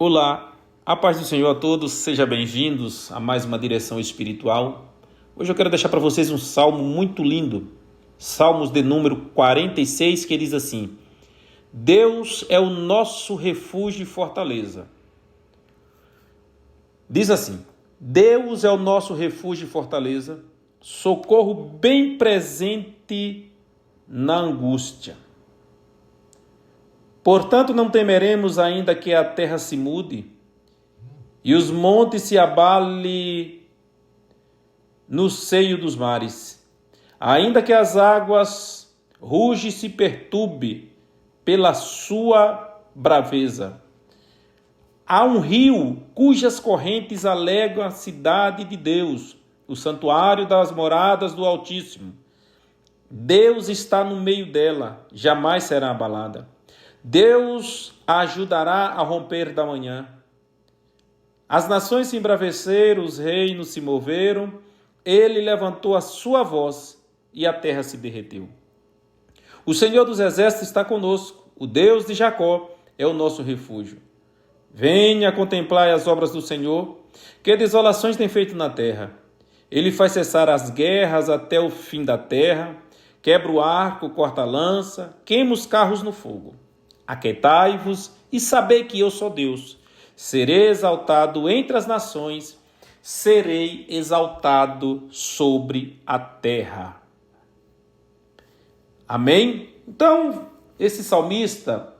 Olá, a paz do Senhor a todos, sejam bem-vindos a mais uma direção espiritual. Hoje eu quero deixar para vocês um salmo muito lindo, Salmos de número 46, que diz assim: Deus é o nosso refúgio e fortaleza. Diz assim: Deus é o nosso refúgio e fortaleza, socorro bem presente na angústia. Portanto, não temeremos, ainda que a terra se mude e os montes se abalem no seio dos mares, ainda que as águas rugem e se perturbe pela sua braveza. Há um rio cujas correntes alegram a cidade de Deus, o santuário das moradas do Altíssimo. Deus está no meio dela, jamais será abalada. Deus a ajudará a romper da manhã. As nações se embraveceram, os reinos se moveram, ele levantou a sua voz e a terra se derreteu. O Senhor dos Exércitos está conosco, o Deus de Jacó é o nosso refúgio. Venha contemplar as obras do Senhor, que desolações tem feito na terra. Ele faz cessar as guerras até o fim da terra, quebra o arco, corta a lança, queima os carros no fogo. Aquietai-vos e sabei que eu sou Deus. Serei exaltado entre as nações, serei exaltado sobre a terra. Amém? Então, esse salmista,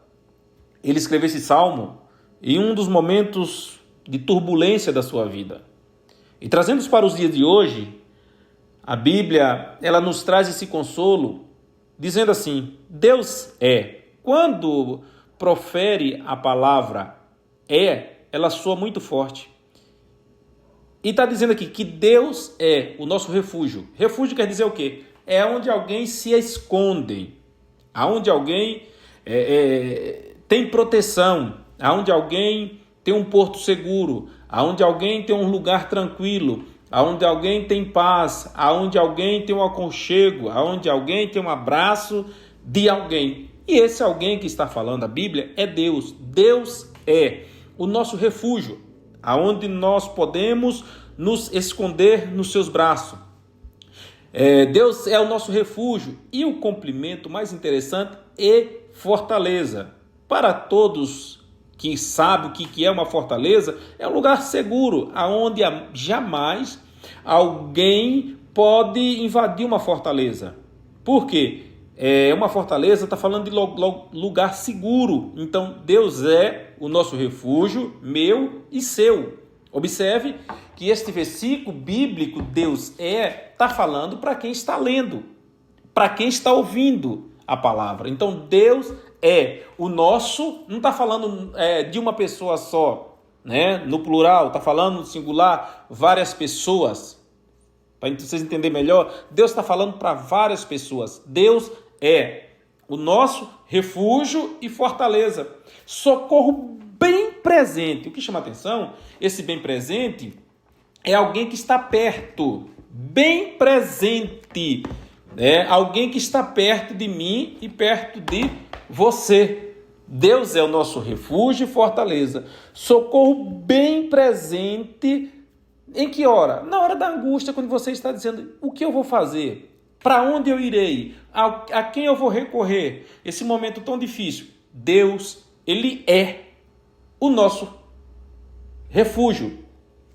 ele escreveu esse salmo em um dos momentos de turbulência da sua vida. E trazendo-os para os dias de hoje, a Bíblia, ela nos traz esse consolo, dizendo assim: Deus é. Quando profere a palavra ela soa muito forte. E está dizendo aqui que Deus é o nosso refúgio. Refúgio quer dizer o quê? É onde alguém se esconde, aonde alguém tem proteção, aonde alguém tem um porto seguro, aonde alguém tem um lugar tranquilo, aonde alguém tem paz, aonde alguém tem um aconchego, aonde alguém tem um abraço de alguém. E esse alguém que está falando a Bíblia é Deus. Deus é o nosso refúgio, aonde nós podemos nos esconder nos seus braços. Deus é o nosso refúgio. E o complemento mais interessante é fortaleza. Para todos que sabem o que é uma fortaleza, é um lugar seguro, aonde jamais alguém pode invadir uma fortaleza. Por quê? Uma fortaleza está falando de lugar seguro. Então, Deus é o nosso refúgio, meu e seu. Observe que este versículo bíblico, Deus está falando para quem está lendo, para quem está ouvindo a palavra. Então, Deus é o nosso, não está falando de uma pessoa só, né? No plural, está falando no singular, várias pessoas. Para vocês entenderem melhor, Deus está falando para várias pessoas. Deus é o nosso refúgio e fortaleza. Socorro bem presente. O que chama atenção, esse bem presente, é alguém que está perto. Bem presente. Alguém que está perto de mim e perto de você. Deus é o nosso refúgio e fortaleza. Socorro bem presente. Em que hora? Na hora da angústia, quando você está dizendo: o que eu vou fazer? Para onde eu irei? A quem eu vou recorrer? Esse momento tão difícil. Deus, ele é o nosso refúgio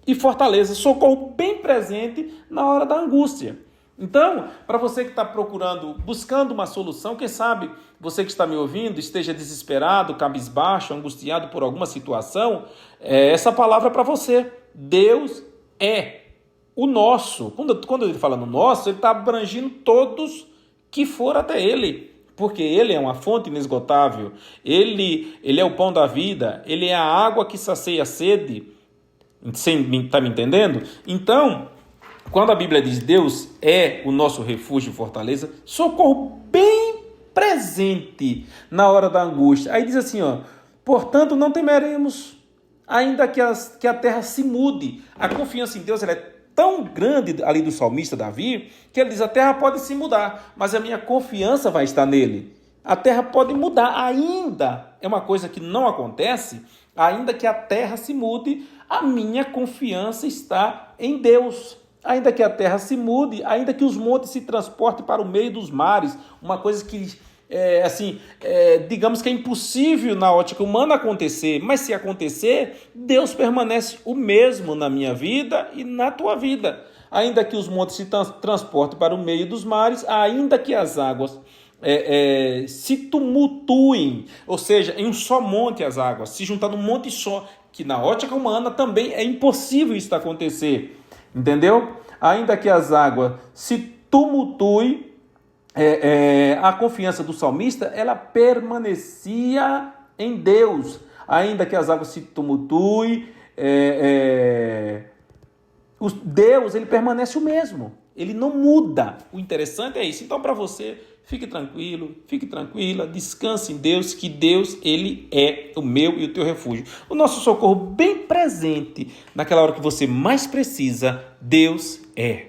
e fortaleza. Socorro bem presente na hora da angústia. Então, para você que está buscando uma solução, quem sabe você que está me ouvindo esteja desesperado, cabisbaixo, angustiado por alguma situação, essa palavra é para você. Deus é o nosso. Quando ele fala no nosso, ele está abrangindo todos que foram até ele, porque ele é uma fonte inesgotável, ele é o pão da vida, ele é a água que sacia a sede. Está me entendendo? Então, quando a Bíblia diz Deus é o nosso refúgio e fortaleza, socorro bem presente na hora da angústia. Aí diz assim, portanto não temeremos, ainda que a terra se mude. A confiança em Deus ela é tão grande ali do salmista Davi, que ele diz: a terra pode se mudar, mas a minha confiança vai estar nele. A terra pode mudar ainda. É uma coisa que não acontece, Ainda que a terra se mude, a minha confiança está em Deus. Ainda que a terra se mude, ainda que os montes se transportem para o meio dos mares, uma coisa que digamos que é impossível na ótica humana acontecer, mas se acontecer, Deus permanece o mesmo na minha vida e na tua vida. Ainda que os montes se transportem para o meio dos mares, ainda que as águas se tumultuem, ou seja, em um só monte as águas, se juntar num monte só, que na ótica humana também é impossível isso acontecer. Entendeu? Ainda que as águas se tumultuem, a confiança do salmista, ela permanecia em Deus. Ainda que as águas se tumultuem, Deus, ele permanece o mesmo. Ele não muda. O interessante é isso. Então, para você, fique tranquilo, fique tranquila, descanse em Deus, que Deus, ele é o meu e o teu refúgio. O nosso socorro bem presente naquela hora que você mais precisa, Deus é.